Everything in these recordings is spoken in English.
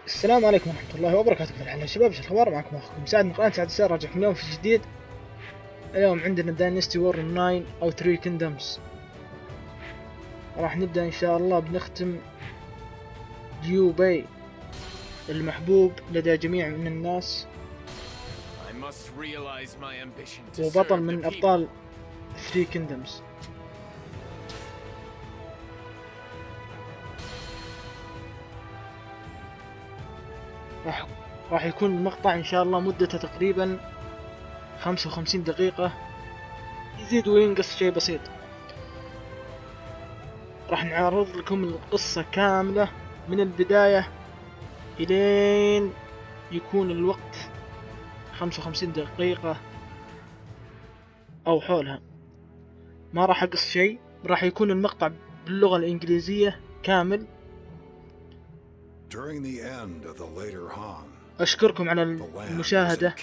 السلام عليكم ورحمة الله وبركاته. كيف الحال يا شباب؟ ايش الاخبار؟ معكم اخوكم سعد من قناة سعد السير، راجعكم اليوم في جديد. اليوم عندنا داينستي وور 9 او 3 كيندمز. راح نبدأ ان شاء الله بنختم ليو باي المحبوب لدى جميع من الناس، وبطل من ابطال 3 كيندمز. راح يكون المقطع ان شاء الله مدته تقريبا 55 دقيقة، يزيد وينقص شيء بسيط. راح نعرض لكم القصة كاملة من البداية الين يكون الوقت 55 دقيقة او حولها. ما راح اقص شيء، راح يكون المقطع باللغة الانجليزية كامل. أشكركم على المشاهدة.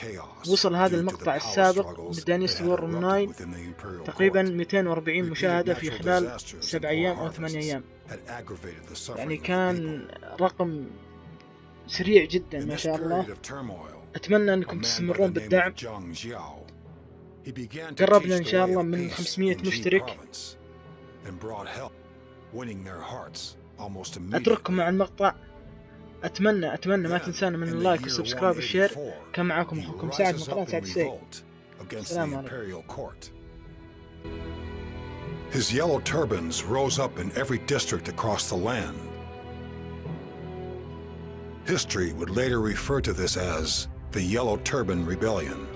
وصل هذا المقطع السابق من داينستي وور 9 تقريبا 240 مشاهدة في خلال 7 أيام أو 8 أيام، يعني كان رقم سريع جدا ما شاء الله. أتمنى أنكم تستمرون بالدعم. قربنا إن شاء الله من 500 مشترك. أترككم مع المقطع. أتمنى ما تنسانا من اللايك والسبسكرايب والشير. كان معاكم أخوكم سعد من قناة سعد السير. السلام عليكم. His yellow turbans rose up in every district across the land. History would later refer to this as the Yellow Turban Rebellion.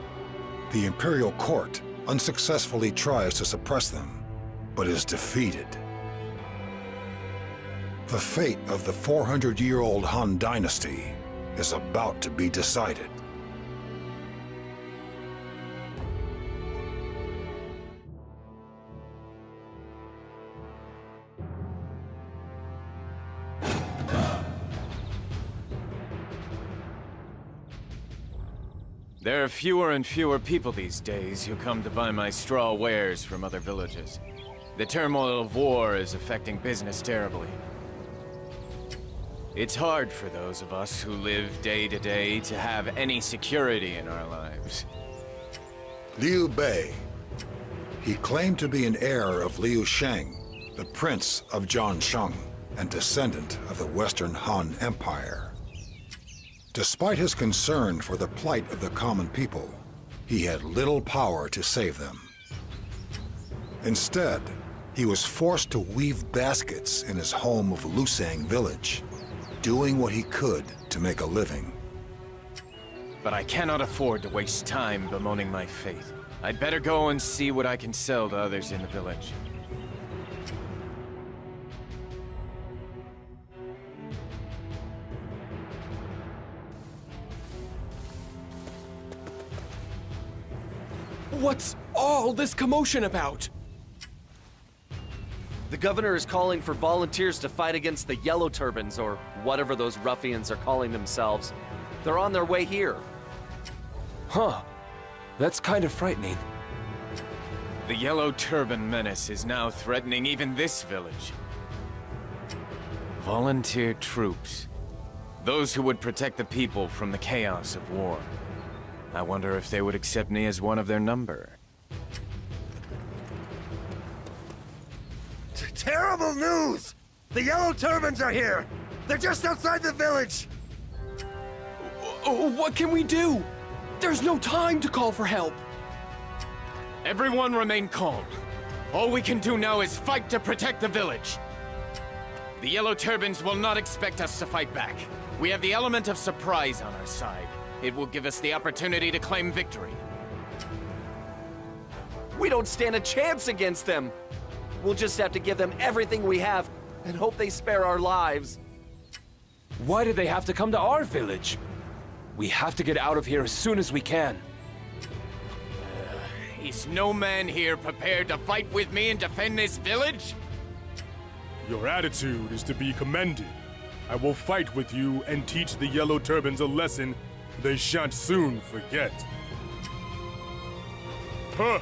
The imperial court unsuccessfully tries to suppress them, but is defeated. The fate of the 400-year-old Han Dynasty is about to be decided. There are fewer and fewer people these days who come to buy my straw wares from other villages. The turmoil of war is affecting business terribly. It's hard for those of us who live day to day to have any security in our lives. Liu Bei. He claimed to be an heir of Liu Sheng, the prince of Zhangsheng and descendant of the Western Han Empire. Despite his concern for the plight of the common people, he had little power to save them. Instead, he was forced to weave baskets in his home of Lusang village, doing what he could to make a living. But I cannot afford to waste time bemoaning my fate. I'd better go and see what I can sell to others in the village. What's all this commotion about? The governor is calling for volunteers to fight against the Yellow Turbans, or whatever those ruffians are calling themselves. They're on their way here. Huh. That's kind of frightening. The Yellow Turban menace is now threatening even this village. Volunteer troops. Those who would protect the people from the chaos of war. I wonder if they would accept me as one of their number. Terrible news! The Yellow Turbans are here! They're just outside the village! What can we do? There's no time to call for help. Everyone remain calm. All we can do now is fight to protect the village. The Yellow Turbans will not expect us to fight back. We have the element of surprise on our side. It will give us the opportunity to claim victory. We don't stand a chance against them. We'll just have to give them everything we have and hope they spare our lives. Why do they have to come to our village? We have to get out of here as soon as we can. Is no man here prepared to fight with me and defend this village? Your attitude is to be commended. I will fight with you and teach the Yellow Turbans a lesson they shan't soon forget. Huh!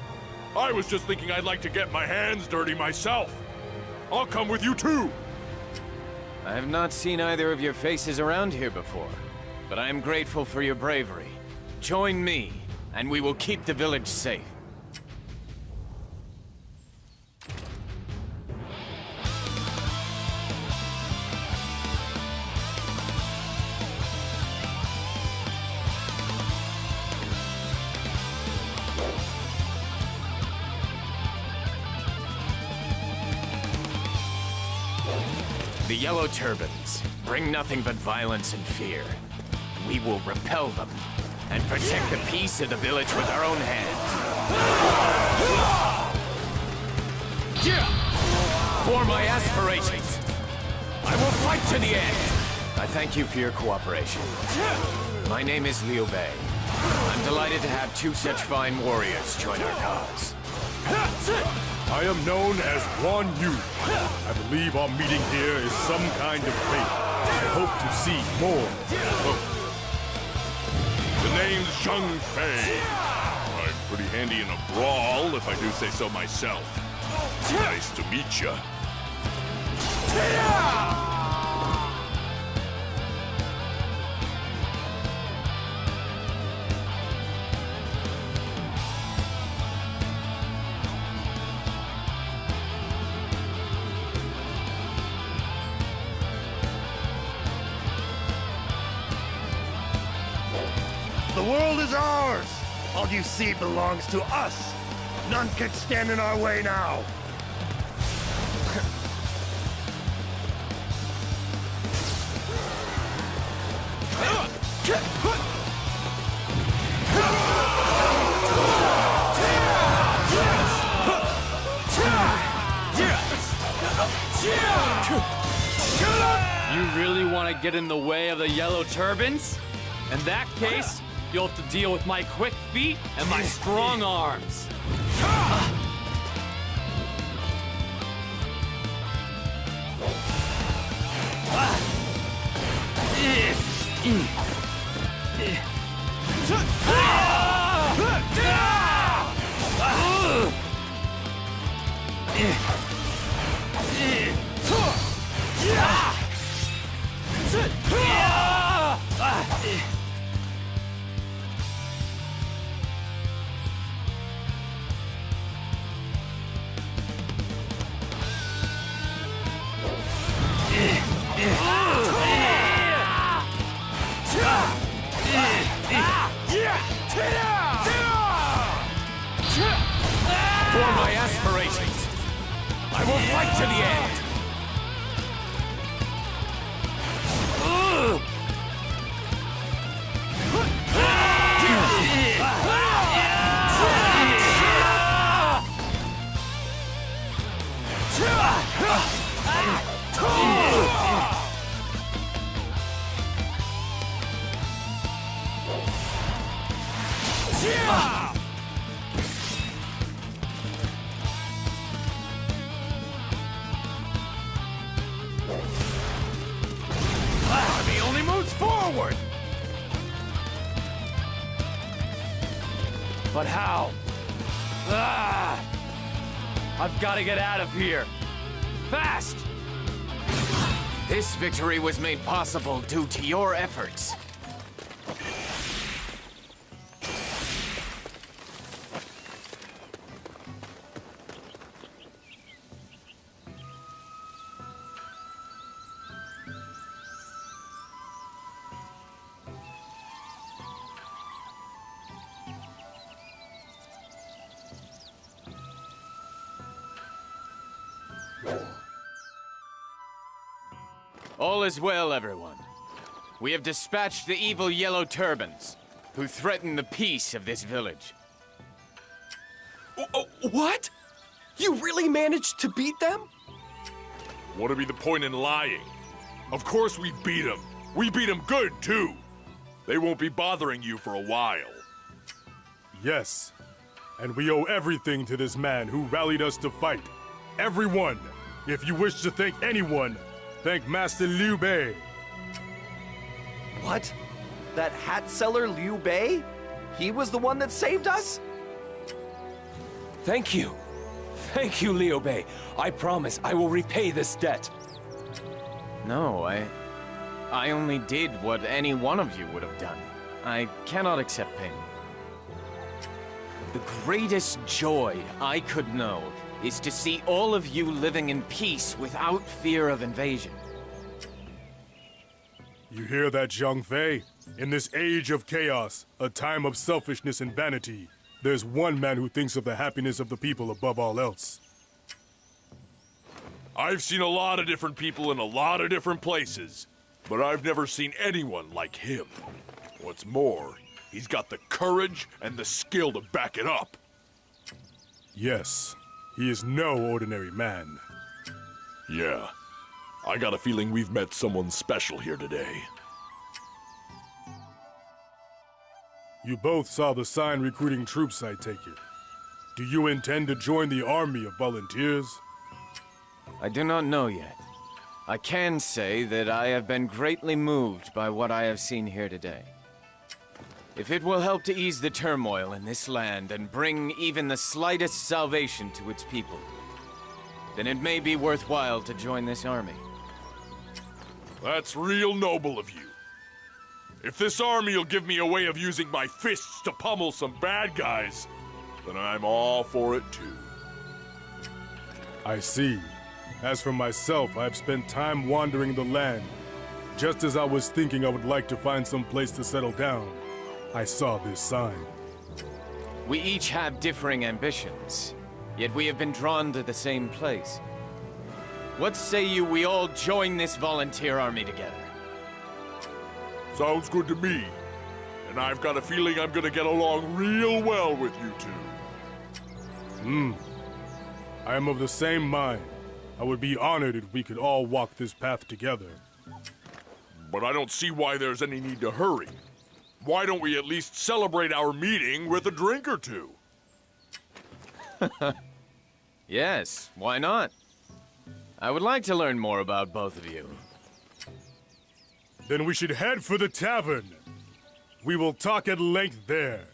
I was just thinking I'd like to get my hands dirty myself. I'll come with you too. I have not seen either of your faces around here before, but I am grateful for your bravery. Join me, and we will keep the village safe. The Yellow Turbans bring nothing but violence and fear. We will repel them and protect the peace of the village with our own hands. For my aspirations, I will fight to the end. I thank you for your cooperation. My name is Liu Bei. I'm delighted to have two such fine warriors join our cause. I am known as Guan Yu. I believe our meeting here is some kind of fate. I hope to see more. The name's Zheng Fei. I'm pretty handy in a brawl, if I do say so myself. Nice to meet ya. The world is ours! All you see belongs to us! None can stand in our way now! You really want to get in the way of the Yellow Turbans? In that case, you'll have to deal with my quick feet and my strong arms. For my aspirations, I will fight to the end. Army only moves forward. But how? I've got to get out of here. Fast! This victory was made possible due to your efforts. All is well, everyone. We have dispatched the evil Yellow Turbans, who threaten the peace of this village. What? You really managed to beat them? What'd be the point in lying? Of course we beat them. We beat them good, too. They won't be bothering you for a while. Yes, and we owe everything to this man who rallied us to fight. Everyone! If you wish to thank anyone, thank Master Liu Bei. What? That hat seller Liu Bei? He was the one that saved us? Thank you. Thank you, Liu Bei. I promise I will repay this debt. No, I only did what any one of you would have done. I cannot accept payment. The greatest joy I could know is to see all of you living in peace without fear of invasion. You hear that, Zhang Fei? In this age of chaos, a time of selfishness and vanity, there's one man who thinks of the happiness of the people above all else. I've seen a lot of different people in a lot of different places, but I've never seen anyone like him. What's more, he's got the courage and the skill to back it up. Yes, he is no ordinary man. Yeah, I got a feeling we've met someone special here today. You both saw the sign recruiting troops, I take it. Do you intend to join the army of volunteers? I do not know yet. I can say that I have been greatly moved by what I have seen here today. If it will help to ease the turmoil in this land and bring even the slightest salvation to its people, then it may be worthwhile to join this army. That's real noble of you. If this army will give me a way of using my fists to pummel some bad guys, then I'm all for it too. I see. As for myself, I've spent time wandering the land. Just as I was thinking I would like to find some place to settle down, I saw this sign. We each have differing ambitions, yet we have been drawn to the same place. What say you we all join this volunteer army together? Sounds good to me. And I've got a feeling I'm gonna get along real well with you two. I am of the same mind. I would be honored if we could all walk this path together. But I don't see why there's any need to hurry. Why don't we at least celebrate our meeting with a drink or two? Yes, why not? I would like to learn more about both of you. Then we should head for the tavern. We will talk at length there.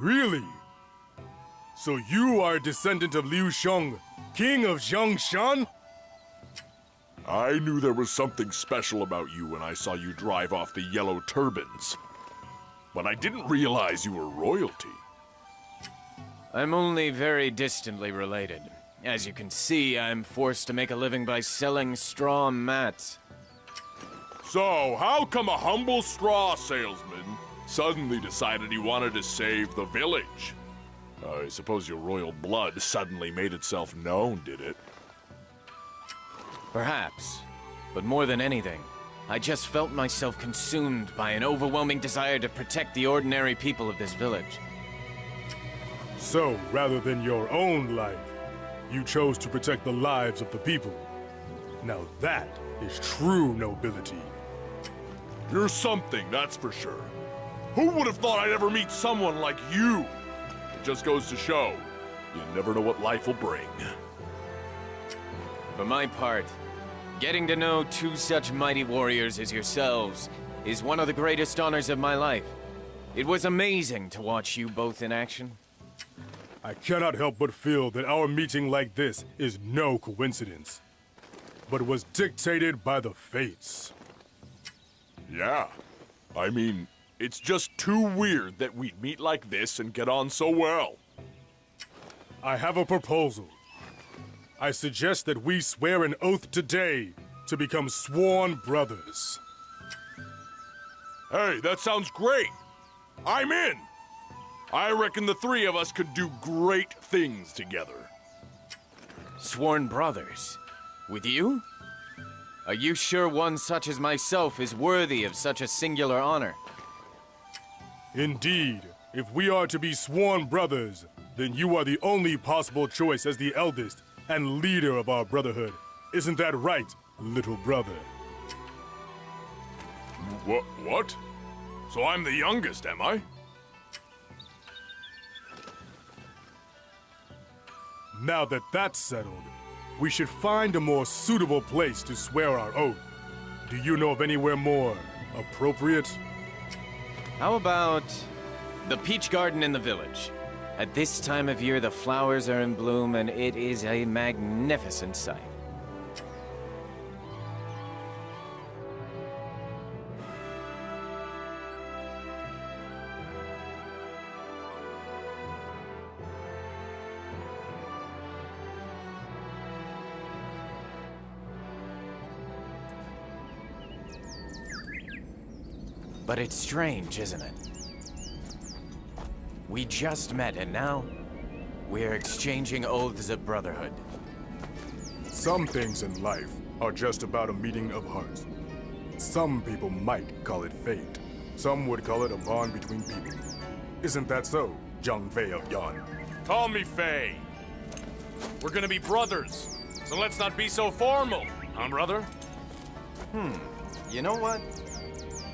Really? So you are a descendant of Liu Sheng, king of Zhongshan? I knew there was something special about you when I saw you drive off the yellow turbans. But I didn't realize you were royalty. I'm only very distantly related. As you can see, I'm forced to make a living by selling straw mats. So, how come a humble straw salesman suddenly decided he wanted to save the village? I suppose your royal blood suddenly made itself known, did it? Perhaps. But more than anything, I just felt myself consumed by an overwhelming desire to protect the ordinary people of this village. So, rather than your own life, you chose to protect the lives of the people. Now that is true nobility. You're something, that's for sure. Who would have thought I'd ever meet someone like you? It just goes to show, you never know what life will bring. For my part, getting to know two such mighty warriors as yourselves is one of the greatest honors of my life. It was amazing to watch you both in action. I cannot help but feel that our meeting like this is no coincidence, but was dictated by the fates. Yeah. I mean, it's just too weird that we'd meet like this and get on so well. I have a proposal. I suggest that we swear an oath today to become sworn brothers. Hey, that sounds great! I'm in! I reckon the three of us could do great things together. Sworn brothers? With you? Are you sure one such as myself is worthy of such a singular honor? Indeed, if we are to be sworn brothers, then you are the only possible choice as the eldest and leader of our brotherhood. Isn't that right, little brother? What? So I'm the youngest, am I? Now that that's settled, we should find a more suitable place to swear our oath. Do you know of anywhere more appropriate? How about the peach garden in the village? At this time of year, the flowers are in bloom, and it is a magnificent sight. But it's strange, isn't it? We just met, and now we're exchanging oaths of brotherhood. Some things in life are just about a meeting of hearts. Some people might call it fate. Some would call it a bond between people. Isn't that so, Zhang Fei of Yan? Call me Fei. We're gonna be brothers, so let's not be so formal, huh, brother? You know what?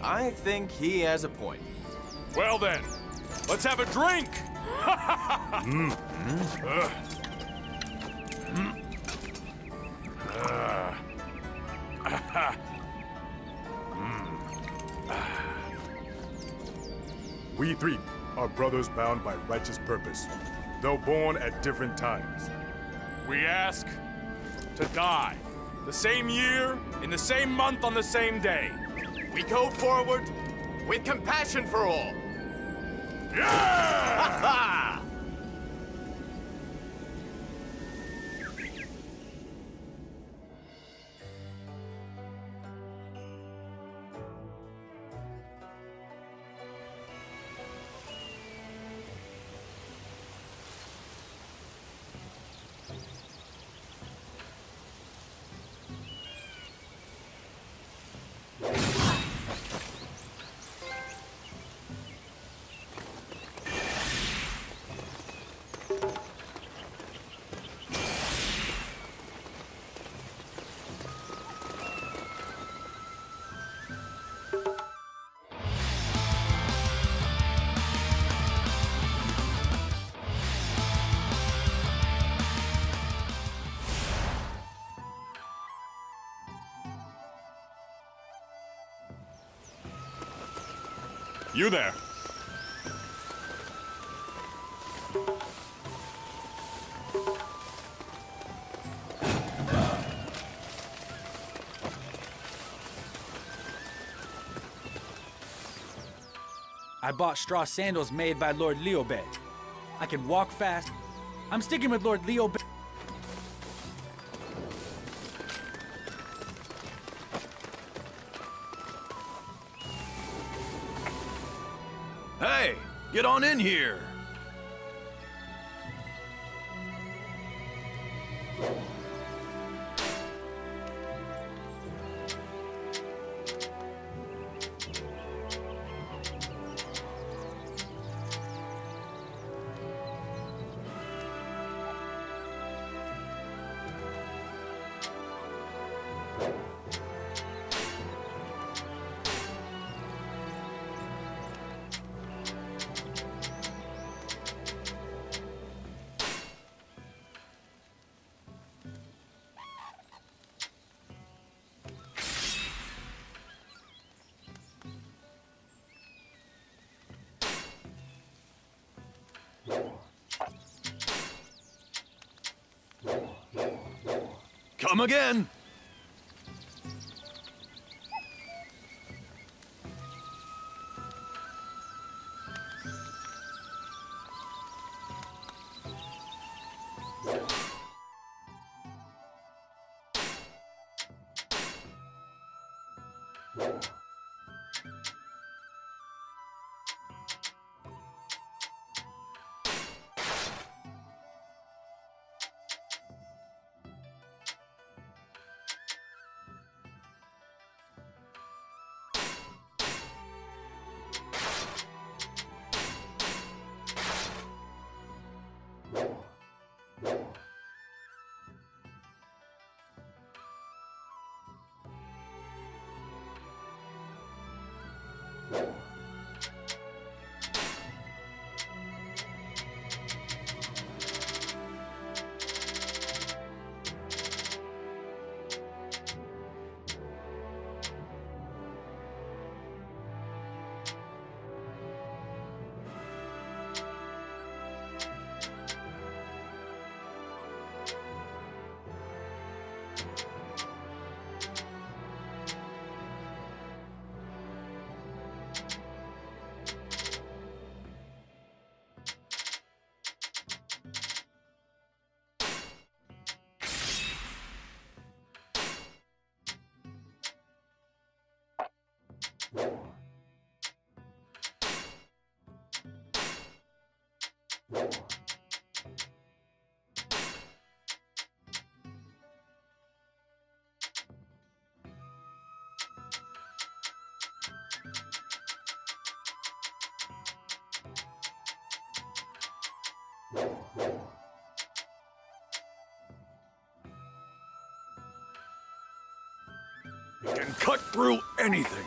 I think he has a point. Well then, let's have a drink! We three are brothers bound by righteous purpose, though born at different times. We ask to die. The same year, in the same month, on the same day. We go forward with compassion for all. Yeah! You there. I bought straw sandals made by Lord Liu Bei. I can walk fast. I'm sticking with Lord Liu Bei. Hey, get on in here. Come again. It can cut through anything.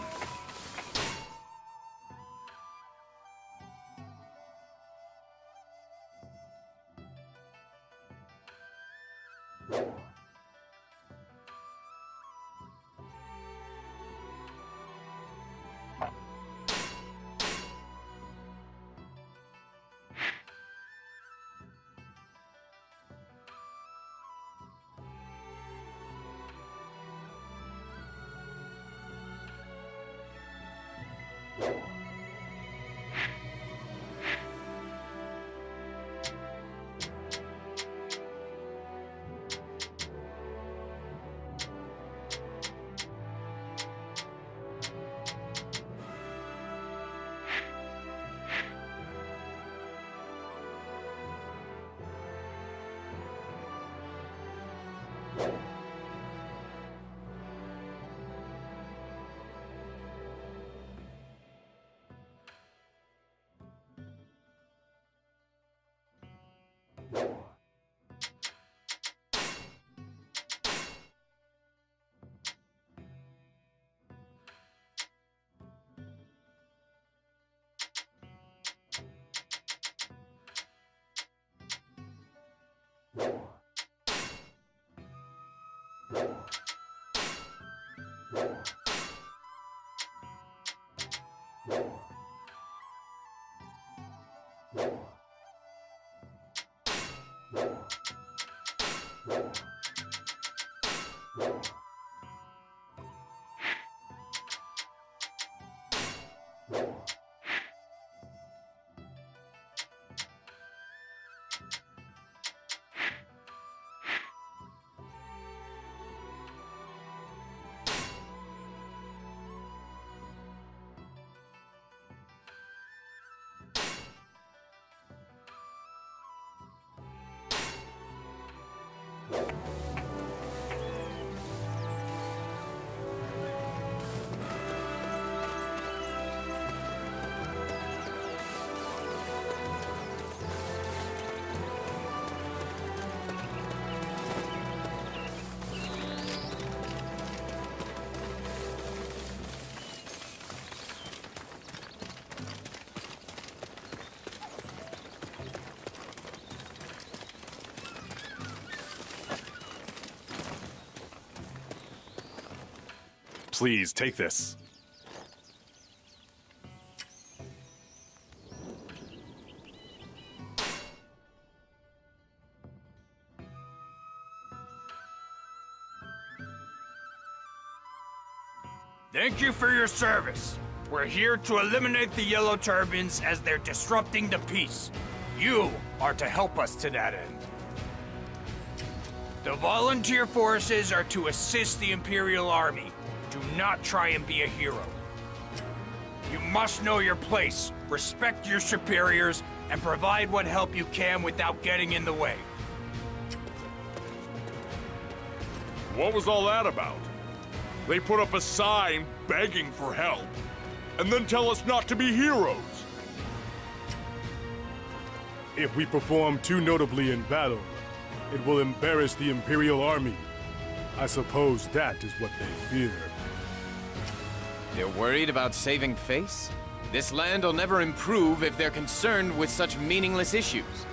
Please, take this. Thank you for your service. We're here to eliminate the Yellow Turbans as they're disrupting the peace. You are to help us to that end. The volunteer forces are to assist the Imperial Army. Do not try and be a hero. You must know your place, respect your superiors, and provide what help you can without getting in the way. What was all that about? They put up a sign begging for help, and then tell us not to be heroes. If we perform too notably in battle, it will embarrass the Imperial Army. I suppose that is what they fear. They're worried about saving face? This land will never improve if they're concerned with such meaningless issues.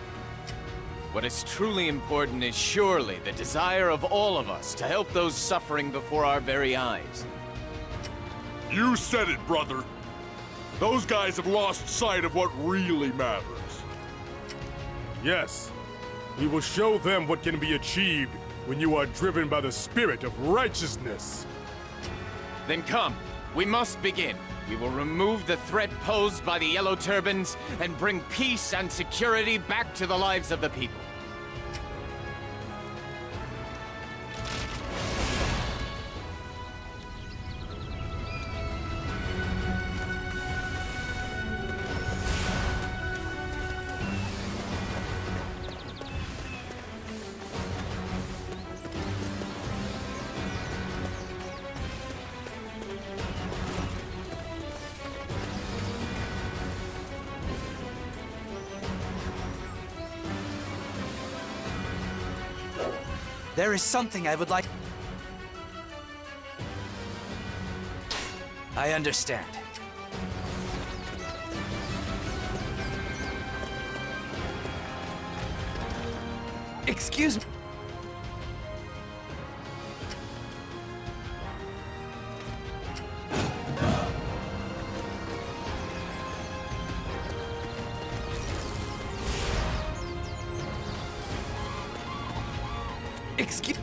What is truly important is surely the desire of all of us to help those suffering before our very eyes. You said it, brother. Those guys have lost sight of what really matters. Yes, we will show them what can be achieved when you are driven by the spirit of righteousness. Then come, we must begin. We will remove the threat posed by the Yellow Turbans and bring peace and security back to the lives of the people. There is something I would like... I understand. Excuse me. Excuse.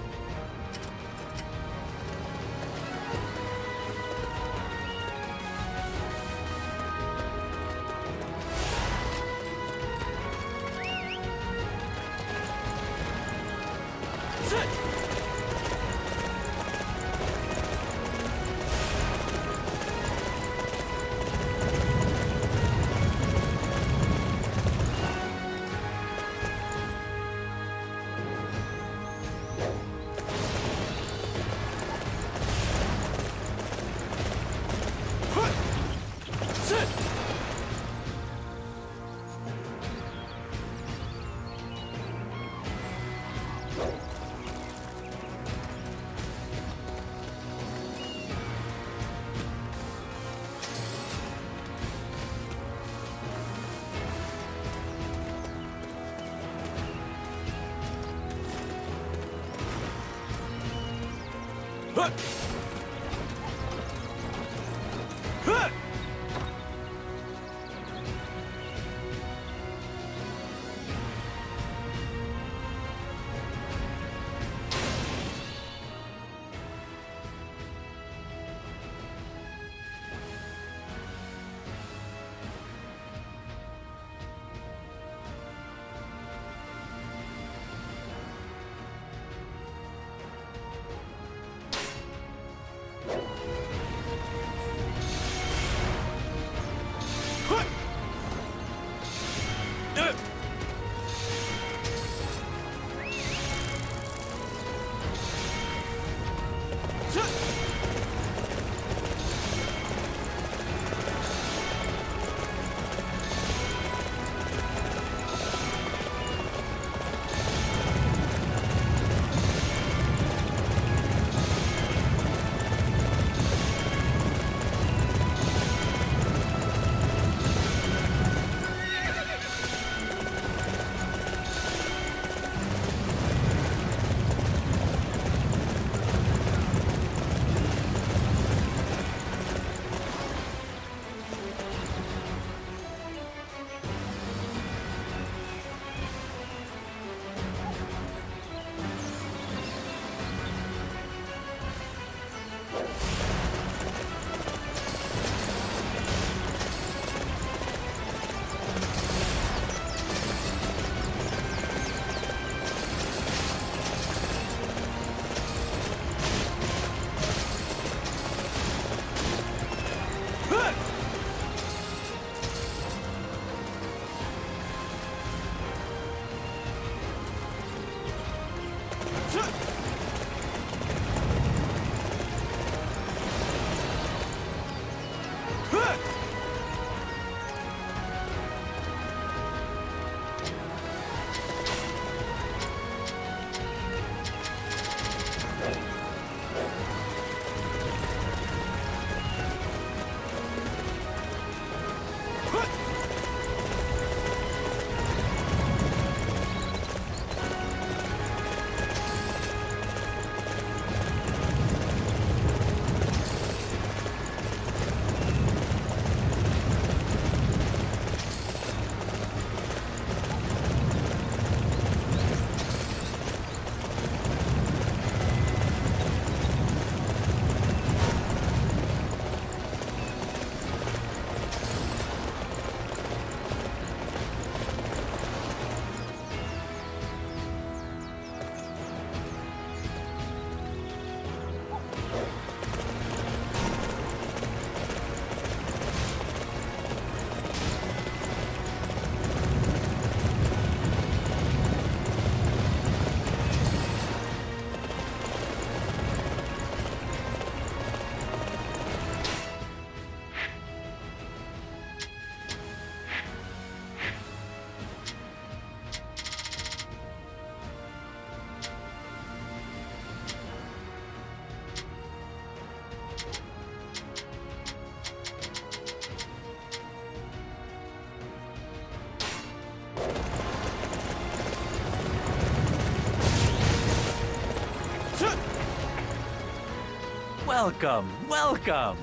Welcome, welcome.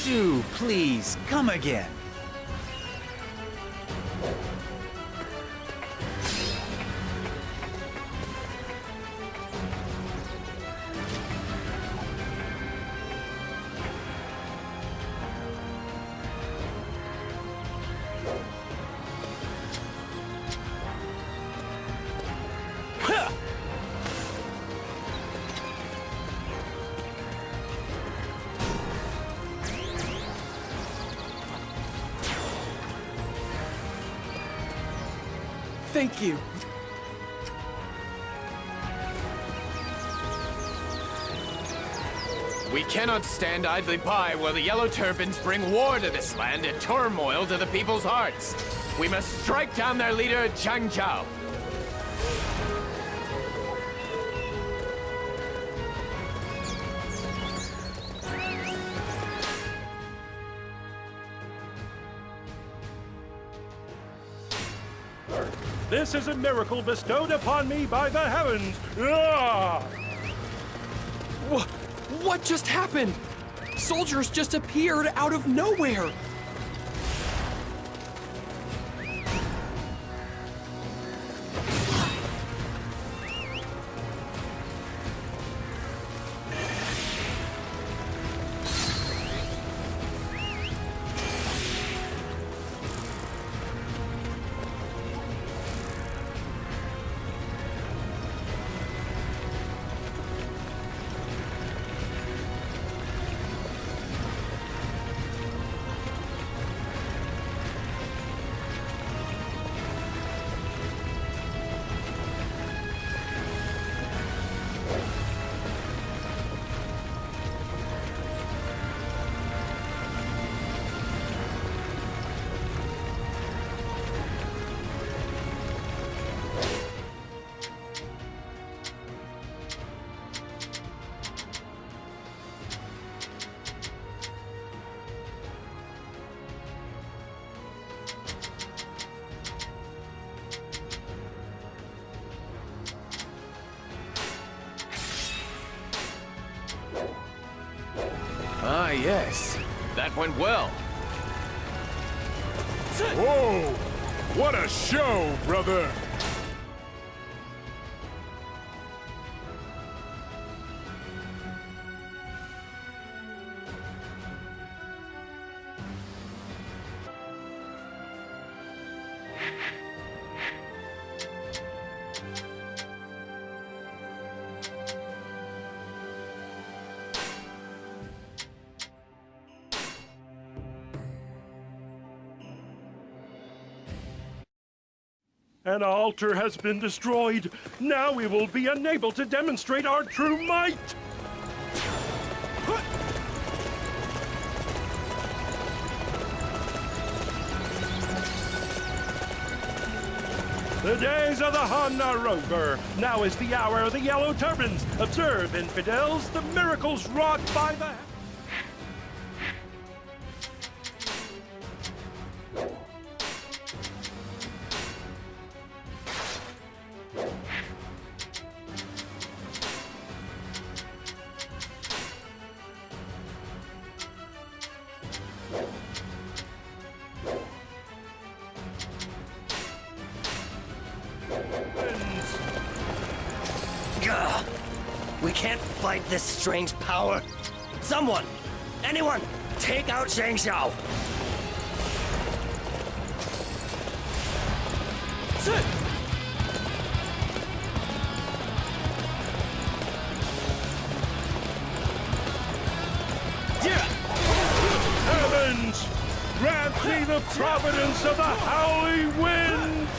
Do please come again. Thank you. We cannot stand idly by while the Yellow Turbans bring war to this land and turmoil to the people's hearts. We must strike down their leader, Chang Zhao. This is a miracle bestowed upon me by the heavens! Ah! What just happened? Soldiers just appeared out of nowhere. Ah, yes. That went well. Whoa! What a show, brother! An altar has been destroyed. Now we will be unable to demonstrate our true might. The days of the Han are over. Now is the hour of the Yellow Turbans. Observe, infidels, the miracles wrought by the... Gah! We can't fight this strange power. Someone! Anyone! Take out Zhang Zhao! Heavens! heavens! Grant me the providence of the howling winds!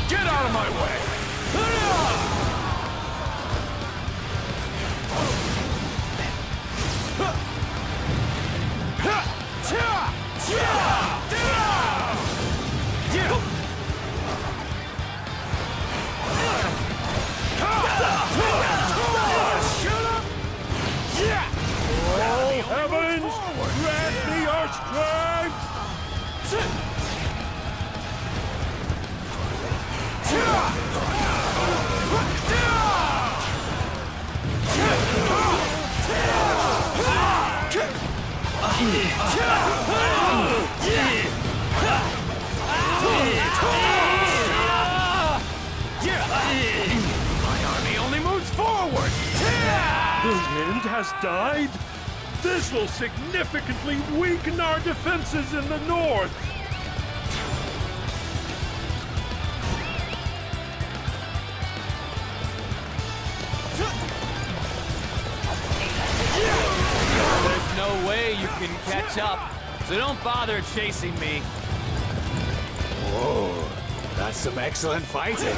Get out of my way! Heavens, grant me your strength! My army only moves forward! The wind has died? This will significantly weaken our defenses in the north. There's no way you can catch up, so don't bother chasing me. Whoa, that's some excellent fighting.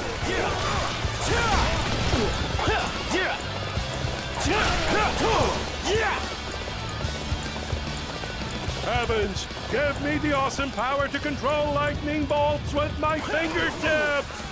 Heavens, give me the awesome power to control lightning bolts with my fingertips!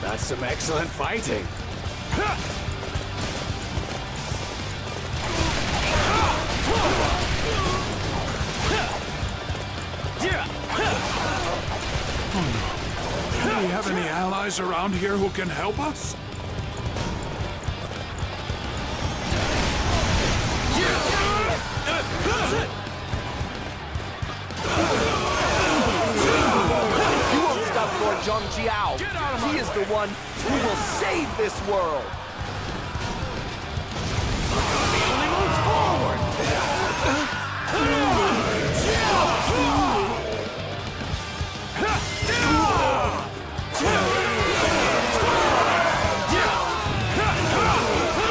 That's some excellent fighting. Do we have any allies around here who can help us? You won't stop Lord Zhang Jiao. He is the one who will save this world. He only moves forward!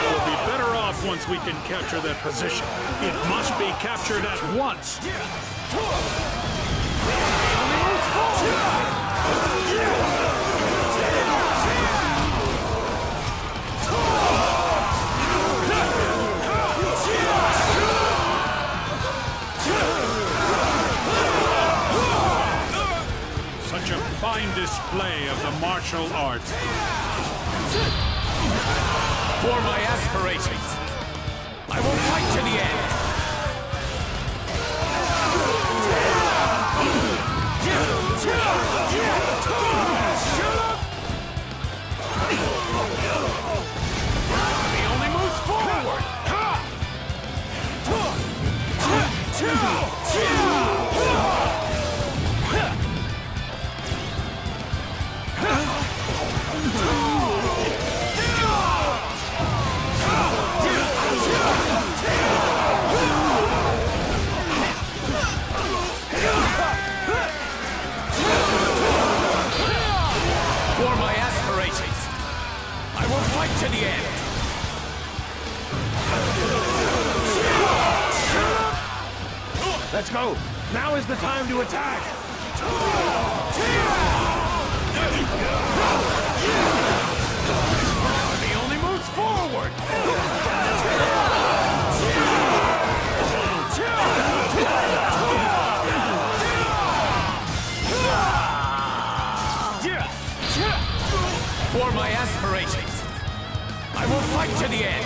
We'll be better off once we can capture that position. It must be captured at once. Such a fine display of the martial arts. For my aspirations, I will fight to the end. He only moves forward. For my aspirations, I will fight to the end. Let's go! Now is the time to attack! He only moves forward. For my aspirations, I will fight to the end.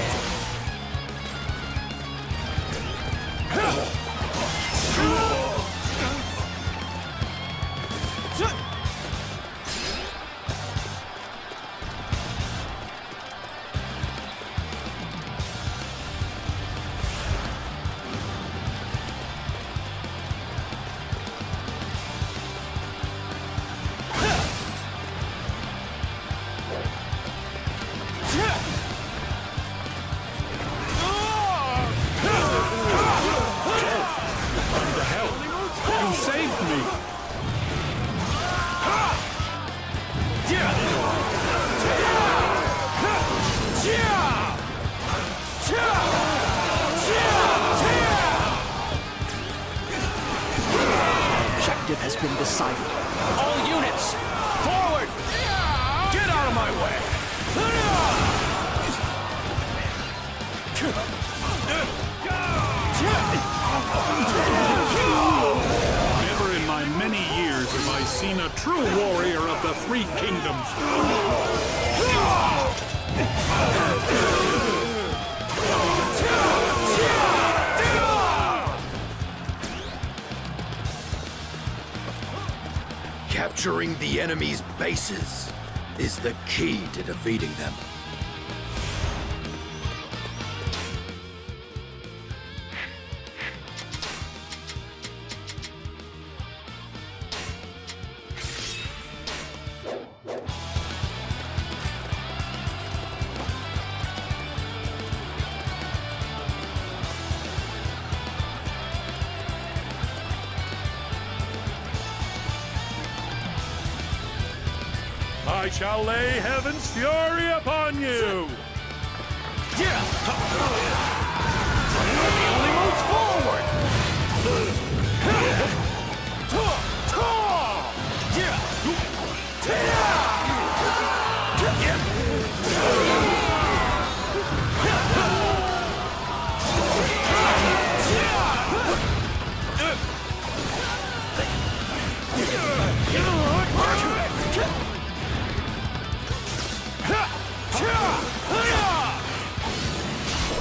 You saved me! Objective has been decided. All units, forward! Get out of my way! Never in my many years have I seen a true warrior of the Three Kingdoms. Capturing the enemy's bases is the key to defeating them. I shall lay heaven's fury upon you! He only moves forward!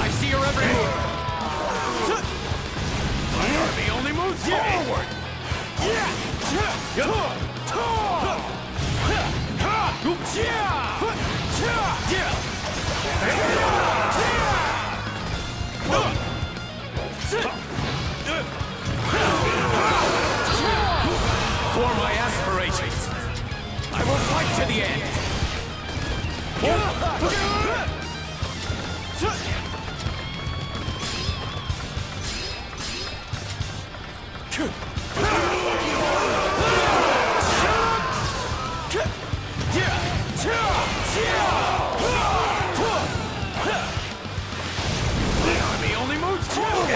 I see your every move. My army only moves forward. For my aspirations, I will fight to the end. The army only moves forward.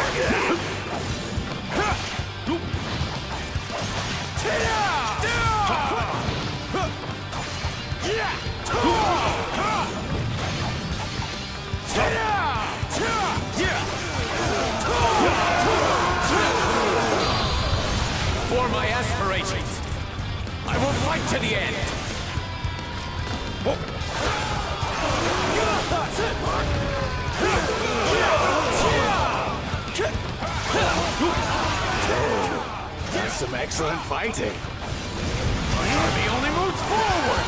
For my aspirations, I will fight to the end. That's some excellent fighting. My army only moves forward.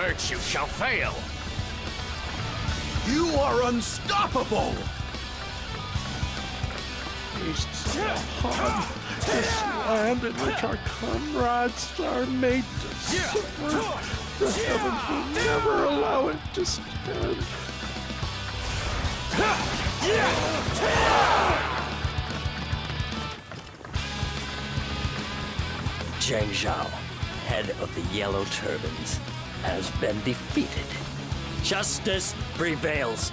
virtue shall fail. You are unstoppable! Beasts upon this land in which our comrades are made to suffer. The heavens will never allow it to stand. Zhang Zhao, head of the Yellow Turbans, has been defeated. Justice prevails.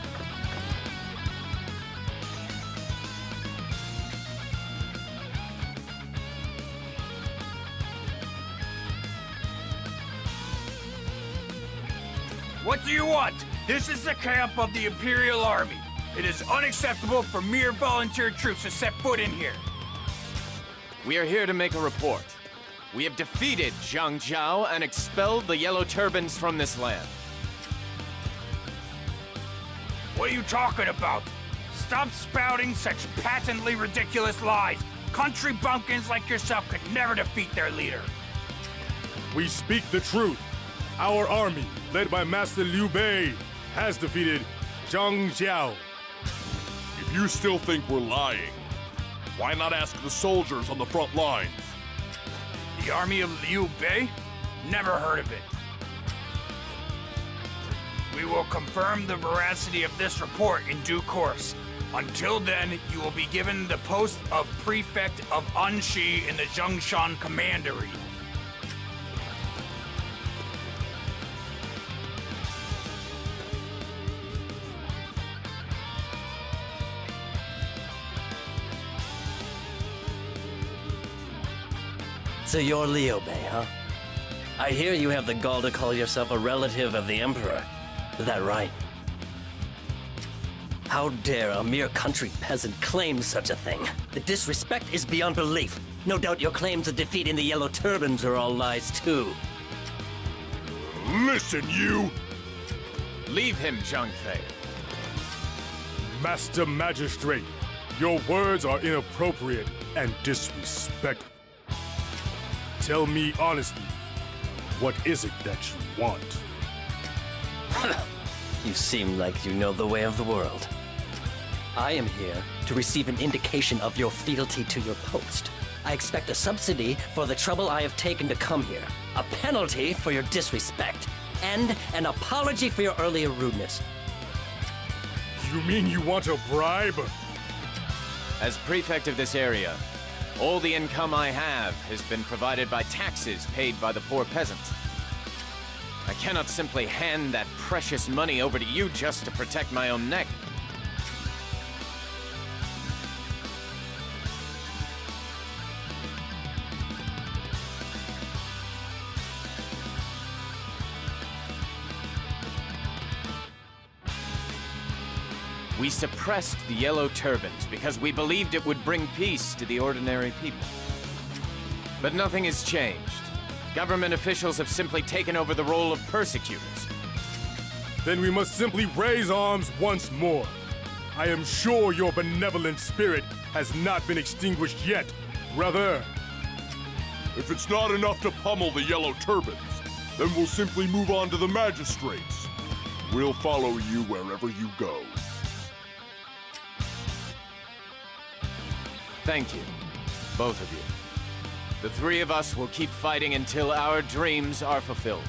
What do you want? This is the camp of the Imperial Army. It is unacceptable for mere volunteer troops to set foot in here. We are here to make a report. We have defeated Zhang Zhao and expelled the Yellow Turbans from this land. What are you talking about? Stop spouting such patently ridiculous lies. Country bumpkins like yourself could never defeat their leader. We speak the truth. Our army, led by Master Liu Bei, has defeated Zhang Zhao. If you still think we're lying, why not ask the soldiers on the front lines? The army of Liu Bei? Never heard of it. We will confirm the veracity of this report in due course. Until then, you will be given the post of Prefect of Anxi in the Zhongshan Commandery. So you're Liu Bei, huh? I hear you have the gall to call yourself a relative of the Emperor. Is that right? How dare a mere country peasant claim such a thing? The disrespect is beyond belief. No doubt your claims of defeating the Yellow Turbans are all lies too. Listen, you! Leave him, Zhang Fei. Master Magistrate, your words are inappropriate and disrespectful. Tell me honestly, what is it that you want? You seem like you know the way of the world. I am here to receive an indication of your fealty to your post. I expect a subsidy for the trouble I have taken to come here, a penalty for your disrespect, and an apology for your earlier rudeness. You mean you want a bribe? As prefect of this area, all the income I have has been provided by taxes paid by the poor peasants. I cannot simply hand that precious money over to you just to protect my own neck. We suppressed the Yellow Turbans because we believed it would bring peace to the ordinary people. But nothing has changed. Government officials have simply taken over the role of persecutors. Then we must simply raise arms once more. I am sure your benevolent spirit has not been extinguished yet, brother. If it's not enough to pummel the Yellow Turbans, then we'll simply move on to the magistrates. We'll follow you wherever you go. Thank you, both of you. The three of us will keep fighting until our dreams are fulfilled.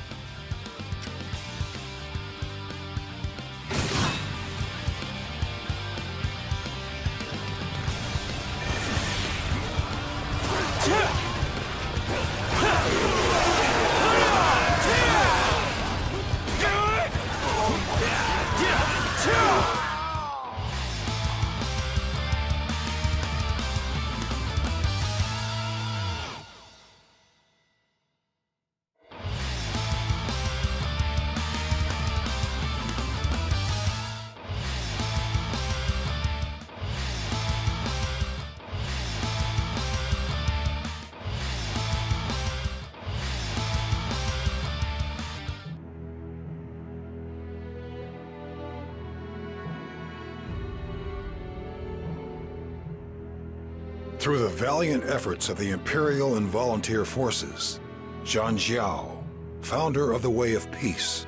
Through the valiant efforts of the Imperial and volunteer forces, Zhang Zhao, founder of the Way of Peace,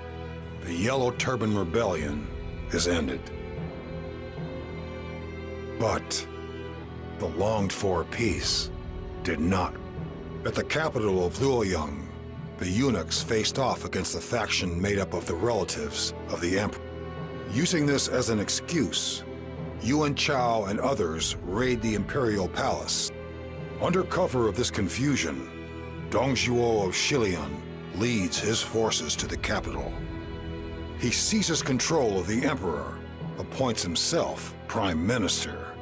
the Yellow Turban Rebellion is ended. But the longed-for peace did not. At the capital of Luoyang, the eunuchs faced off against a faction made up of the relatives of the emperor. Using this as an excuse, Yuan Chao and others raid the imperial palace. Under cover of this confusion, Dongzhuo of Shilian leads his forces to the capital. He seizes control of the emperor, appoints himself prime minister,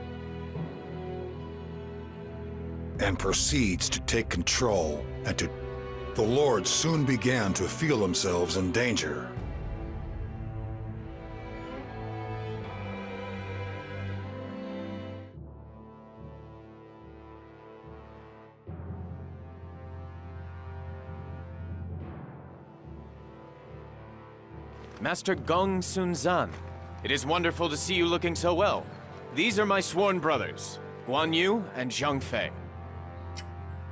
and proceeds to take control and to... The lords soon began to feel themselves in danger. Master Gong Sun-zan, it is wonderful to see you looking so well. These are my sworn brothers, Guan Yu and Zhang Fei.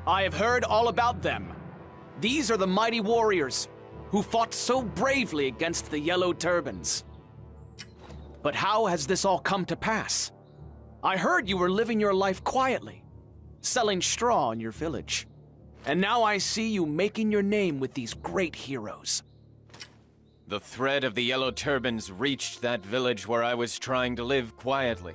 I have heard all about them. These are the mighty warriors who fought so bravely against the Yellow Turbans. But how has this all come to pass? I heard you were living your life quietly, selling straw in your village. And now I see you making your name with these great heroes. The threat of the Yellow Turbans reached that village where I was trying to live quietly.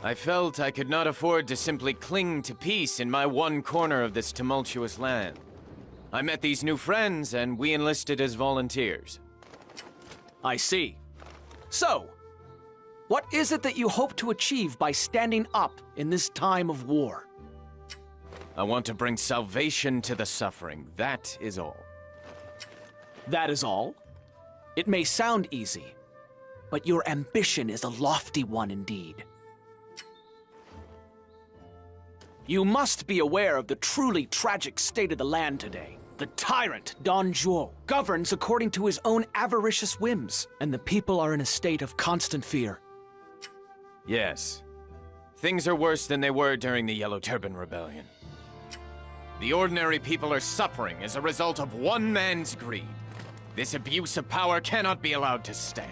I felt I could not afford to simply cling to peace in my one corner of this tumultuous land. I met these new friends and we enlisted as volunteers. I see. So, what is it that you hope to achieve by standing up in this time of war? I want to bring salvation to the suffering, that is all. That is all? It may sound easy, but your ambition is a lofty one indeed. You must be aware of the truly tragic state of the land today. The tyrant, Don Zhuo, governs according to his own avaricious whims, and the people are in a state of constant fear. Yes. Things are worse than they were during the Yellow Turban Rebellion. The ordinary people are suffering as a result of one man's greed. This abuse of power cannot be allowed to stand.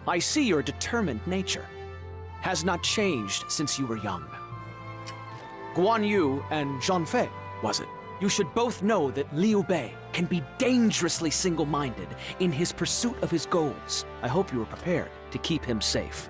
I see your determined nature has not changed since you were young. Guan Yu and Zhang Fei, was it? You should both know that Liu Bei can be dangerously single-minded in his pursuit of his goals. I hope you are prepared to keep him safe.